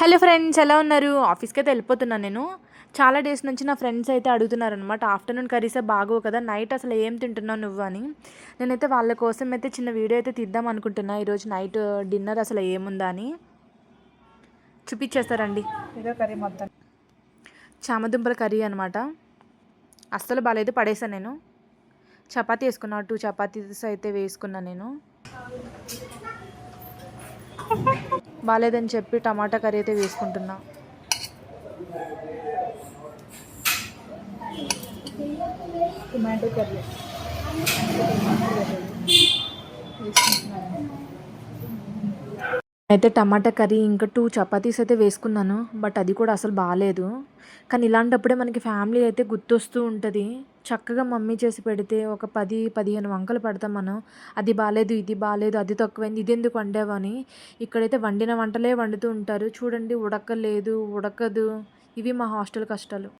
Hello friends, ఎలా ఉన్నారు? ఆఫీస్కి అయితే వెళ్ళిపోతున్నాను నేను. చాలా డేస్ నుంచి నా ఫ్రెండ్స్ అయితే అడుగుతున్నారనమాట, ఆఫ్టర్నూన్ కర్రీసే బాగోవు కదా, నైట్ అసలు ఏం తింటున్నావు నువ్వు అని. నేనైతే వాళ్ళ కోసం అయితే చిన్న వీడియో అయితే తీద్దాం అనుకుంటున్నా. ఈరోజు నైట్ డిన్నర్ అసలు ఏముందా అని చూపించేస్తారండి. ఏదో కర్రీ మొత్తం చామదుంపల కర్రీ అనమాట. అస్సలు బాగాలేదు, పడేసాను నేను. చపాతీ వేసుకున్నా, 2 చపాతీస్ అయితే వేసుకున్నాను నేను. బాగాలేదని చెప్పి టమాటా కర్రీ అయితే వేసుకుంటున్నా. టొమాటో కర్రీ అయితే టమాటా కర్రీ ఇంకా 2 చపాతీస్ అయితే వేసుకున్నాను. బట్ అది కూడా అసలు బాగాలేదు. కానీ ఇలాంటప్పుడే మనకి ఫ్యామిలీ అయితే గుర్తొస్తూ ఉంటుంది. చక్కగా మమ్మీ చేసి పెడితే ఒక 10, 15 వంకలు పెడతాం మనం. అది బాలేదు, ఇది బాలేదు, అది తక్కువైంది, ఇది ఎందుకు వండావు అని. ఇక్కడైతే వండిన వంటలే వండుతూ ఉంటారు. చూడండి, ఉడకలేదు, ఉడకదు. ఇవి మా హాస్టల్ కష్టాలు.